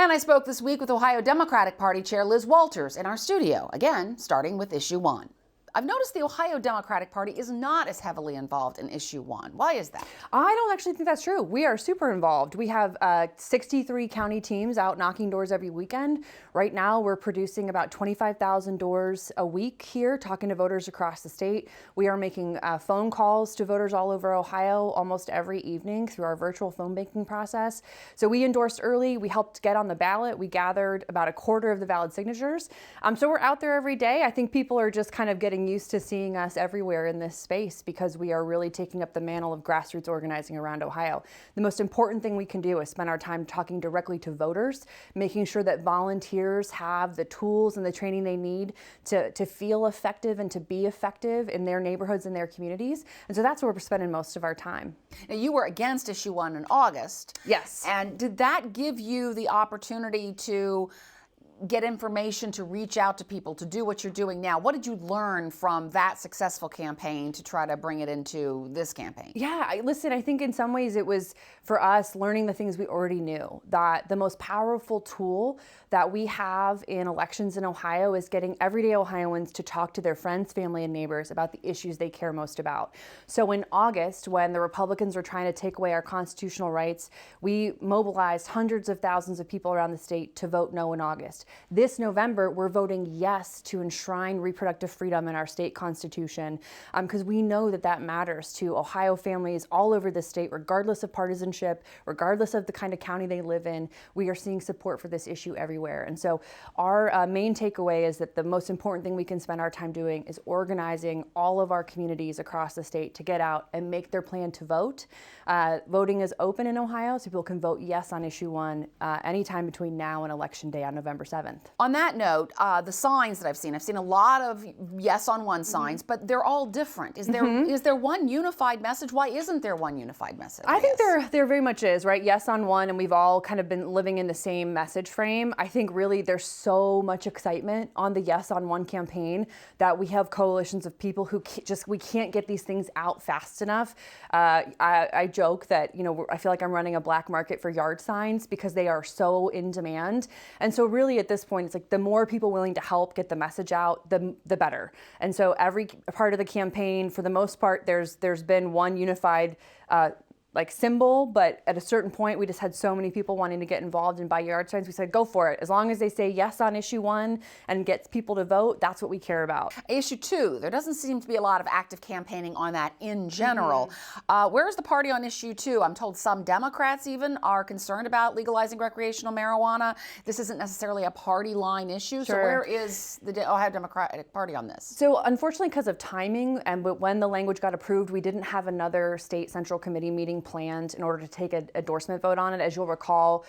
And I spoke this week with Ohio Democratic Party Chair Liz Walters in our studio, again, starting with issue 1. I've noticed the Ohio Democratic Party is not as heavily involved in issue 1. Why is that? I don't actually think that's true. We are super involved. We have 63 county teams out knocking doors every weekend. Right now, we're producing about 25,000 doors a week here, talking to voters across the state. We are making phone calls to voters all over Ohio almost every evening through our virtual phone banking process. So we endorsed early. We helped get on the ballot. We gathered about a quarter of the valid signatures. So we're out there every day. I think people are just kind of getting used to seeing us everywhere in this space because we are really taking up the mantle of grassroots organizing around Ohio. The most important thing we can do is spend our time talking directly to voters, making sure that volunteers have the tools and the training they need to feel effective and to be effective in their neighborhoods and their communities. And so that's where we're spending most of our time. Now, you were against issue 1 in August. Yes. And did that give you the opportunity to get information, to reach out to people, to do what you're doing now? What did you learn from that successful campaign to try to bring it into this campaign? Yeah, listen, I think in some ways it was for us learning the things we already knew, that the most powerful tool that we have in elections in Ohio is getting everyday Ohioans to talk to their friends, family, and neighbors about the issues they care most about. So in August, when the Republicans were trying to take away our constitutional rights, we mobilized hundreds of thousands of people around the state to vote no in August. This November, we're voting yes to enshrine reproductive freedom in our state constitution because we know that that matters to Ohio families all over the state, regardless of partisanship, regardless of the kind of county they live in. We are seeing support for this issue everywhere. And so our main takeaway is that the most important thing we can spend our time doing is organizing all of our communities across the state to get out and make their plan to vote. Voting is open in Ohio, so people can vote yes on issue 1 anytime between now and Election Day on November 7th. On that note, the signs that I've seen a lot of yes on 1 signs, but they're all different. Is there one unified message? Why isn't there one unified message? I think there very much is, right? Yes on 1, and we've all kind of been living in the same message frame. I think really there's so much excitement on the yes on 1 campaign that we have coalitions of people who we can't get these things out fast enough. I joke that, I feel like I'm running a black market for yard signs because they are so in demand. And so really at this point, it's like the more people willing to help get the message out, the better. And so every part of the campaign, for the most part, there's been one unified symbol, but at a certain point, we just had so many people wanting to get involved and buy yard signs. We said, go for it. As long as they say yes on issue 1 and gets people to vote, that's what we care about. Issue 2, there doesn't seem to be a lot of active campaigning on that in general. Where is the party on issue 2? I'm told some Democrats even are concerned about legalizing recreational marijuana. This isn't necessarily a party line issue. Sure. So where is the Ohio Democratic Party on this? So unfortunately, because of timing and when the language got approved, we didn't have another state central committee meeting planned in order to take an endorsement vote on it. As you'll recall,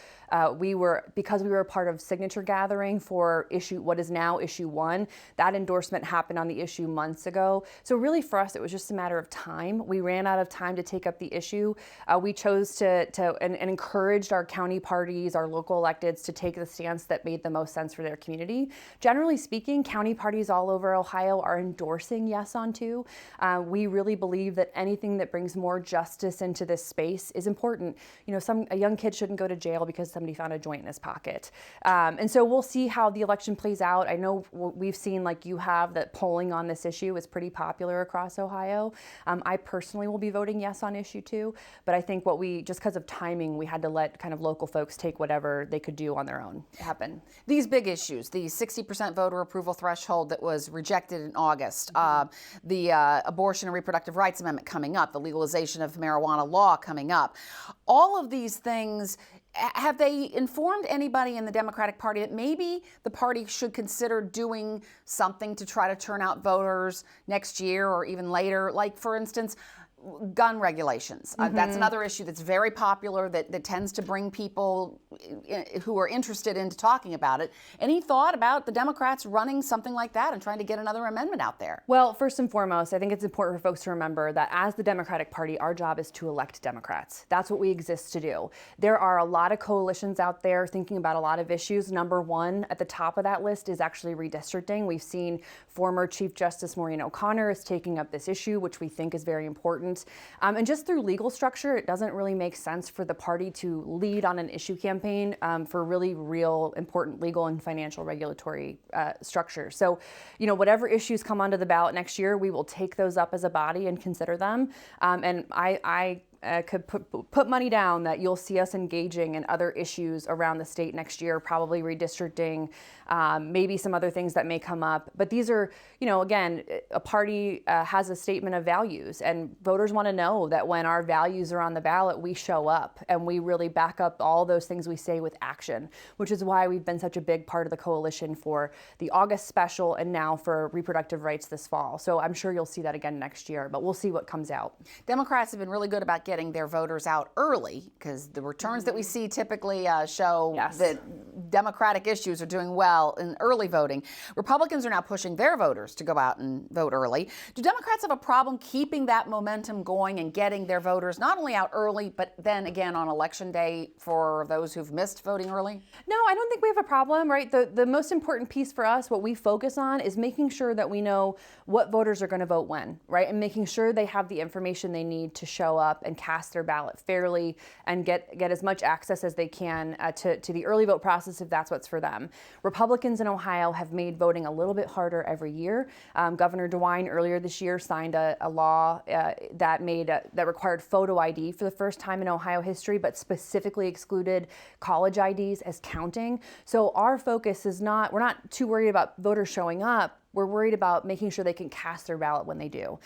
because we were a part of signature gathering for what is now issue 1, that endorsement happened on the issue months ago. So really for us, it was just a matter of time. We ran out of time to take up the issue. We chose to encouraged our county parties, our local electeds to take the stance that made the most sense for their community. Generally speaking, county parties all over Ohio are endorsing yes on 2. We really believe that anything that brings more justice into this space is important. A young kid shouldn't go to jail because somebody found a joint in his pocket. And so we'll see how the election plays out. I know we've seen, like you have, that polling on this issue is pretty popular across Ohio. I personally will be voting yes on issue 2, but I think just because of timing, we had to let kind of local folks take whatever they could do on their own happen. These big issues, the 60% voter approval threshold that was rejected in August, the abortion and reproductive rights amendment coming up, the legalization of marijuana law coming up, all of these things, have they informed anybody in the Democratic Party that maybe the party should consider doing something to try to turn out voters next year or even later? Like, for instance, gun regulations. That's another issue that's very popular that tends to bring people who are interested into talking about it. Any thought about the Democrats running something like that and trying to get another amendment out there? Well, first and foremost, I think it's important for folks to remember that as the Democratic Party, our job is to elect Democrats. That's what we exist to do. There are a lot of coalitions out there thinking about a lot of issues. Number 1 at the top of that list is actually redistricting. We've seen former Chief Justice Maureen O'Connor is taking up this issue, which we think is very important. important. And just through legal structure, it doesn't really make sense for the party to lead on an issue campaign for really real important legal and financial regulatory structure. So, whatever issues come onto the ballot next year, we will take those up as a body and consider them. And I could put money down that you'll see us engaging in other issues around the state next year, probably redistricting, maybe some other things that may come up. But these are, again, a party has a statement of values, and voters want to know that when our values are on the ballot, we show up and we really back up all those things we say with action, which is why we've been such a big part of the coalition for the August special and now for reproductive rights this fall. So I'm sure you'll see that again next year, but we'll see what comes out. Democrats have been really good about getting their voters out early, because the returns that we see typically show that Democratic issues are doing well in early voting. Republicans are now pushing their voters to go out and vote early. Do Democrats have a problem keeping that momentum going and getting their voters not only out early, but then again on election day for those who've missed voting early? No, I don't think we have a problem, right? The most important piece for us, what we focus on, is making sure that we know what voters are going to vote when, right? And making sure they have the information they need to show up and cast their ballot fairly and get as much access as they can to the early vote process if that's what's for them. Republicans in Ohio have made voting a little bit harder every year. Governor DeWine earlier this year signed a law that required photo ID for the first time in Ohio history, but specifically excluded college IDs as counting. So our focus is we're not too worried about voters showing up. We're worried about making sure they can cast their ballot when they do.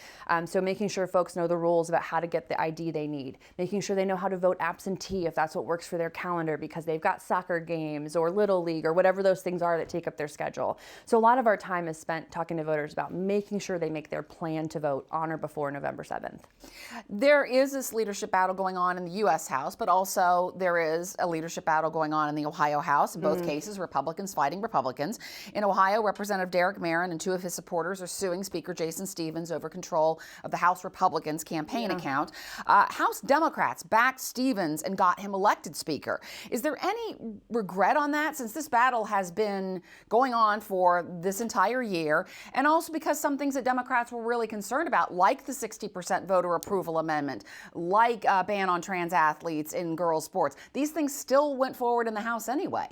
So making sure folks know the rules about how to get the ID they need, making sure they know how to vote absentee if that's what works for their calendar because they've got soccer games or Little League or whatever those things are that take up their schedule. So a lot of our time is spent talking to voters about making sure they make their plan to vote on or before November 7th. There is this leadership battle going on in the U.S. House, but also there is a leadership battle going on in the Ohio House. In both cases, Republicans fighting Republicans. In Ohio, Representative Derek Marin and two of his supporters are suing Speaker Jason Stephens over control of the House Republicans' campaign account. House Democrats backed Stephens and got him elected Speaker. Is there any regret on that, since this battle has been going on for this entire year, and also because some things that Democrats were really concerned about, like the 60% voter approval amendment, like a ban on trans athletes in girls' sports, these things still went forward in the House anyway?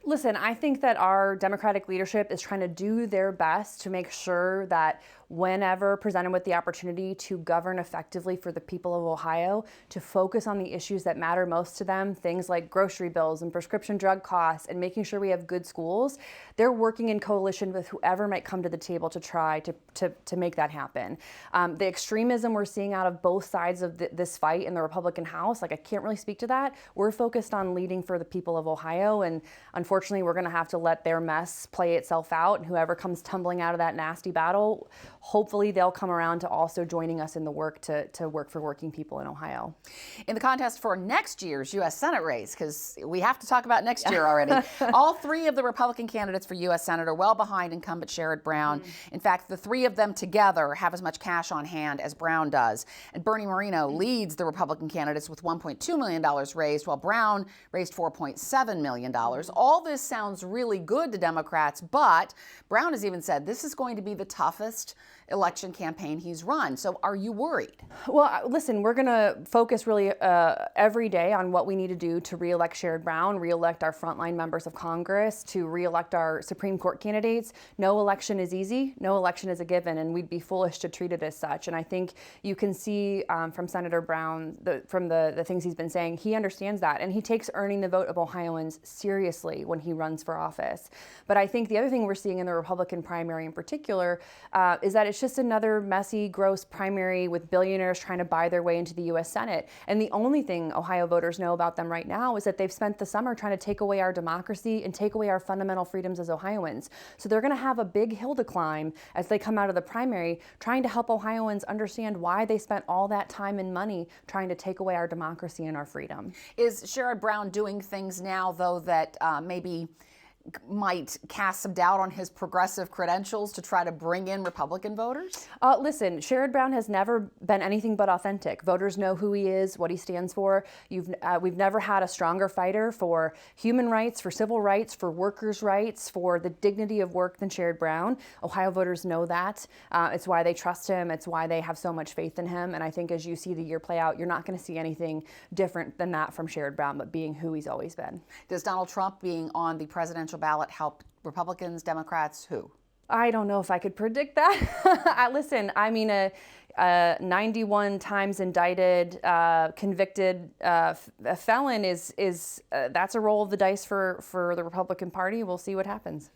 Listen, I think that our Democratic leadership is trying to do their best to make sure that whenever presented with the opportunity to govern effectively for the people of Ohio, to focus on the issues that matter most to them, things like grocery bills and prescription drug costs and making sure we have good schools. They're working in coalition with whoever might come to the table to try to make that happen. The extremism we're seeing out of both sides of this fight in the Republican House, I can't really speak to that. We're focused on leading for the people of Ohio, and unfortunately we're going to have to let their mess play itself out, and whoever comes tumbling out of that nasty battle, hopefully they'll come around to also joining us in the work to work for working people in Ohio. In the contest for next year's U.S. Senate race, because we have to talk about next year already, all three of the Republican candidates for U.S. Senate are well behind incumbent Sherrod Brown. In fact, the three of them together have as much cash on hand as Brown does. And Bernie Moreno leads the Republican candidates with $1.2 million raised, while Brown raised $4.7 million. All this sounds really good to Democrats, but Brown has even said this is going to be the toughest election campaign he's run. So are you worried? Well, listen, we're going to focus really every day on what we need to do to reelect Sherrod Brown, reelect our frontline members of Congress, to reelect our Supreme Court candidates. No election is easy. No election is a given, and we'd be foolish to treat it as such. And I think you can see from Senator Brown, from the things he's been saying, he understands that, and he takes earning the vote of Ohioans seriously when he runs for office. But I think the other thing we're seeing in the Republican primary in particular is that it's just another messy, gross primary with billionaires trying to buy their way into the U.S. Senate. And the only thing Ohio voters know about them right now is that they've spent the summer trying to take away our democracy and take away our fundamental freedoms as Ohioans. So they're going to have a big hill to climb as they come out of the primary, trying to help Ohioans understand why they spent all that time and money trying to take away our democracy and our freedom. Is Sherrod Brown doing things now, though, that maybe might cast some doubt on his progressive credentials to try to bring in Republican voters? Listen, Sherrod Brown has never been anything but authentic. Voters know who he is, what he stands for. We've never had a stronger fighter for human rights, for civil rights, for workers' rights, for the dignity of work than Sherrod Brown. Ohio voters know that. It's why they trust him. It's why they have so much faith in him. And I think as you see the year play out, you're not going to see anything different than that from Sherrod Brown, but being who he's always been. Does Donald Trump being on the presidential ballot help Republicans, Democrats, who? I don't know if I could predict that. Listen, I mean, a 91 times indicted, convicted a felon is that's a roll of the dice for the Republican Party. We'll see what happens.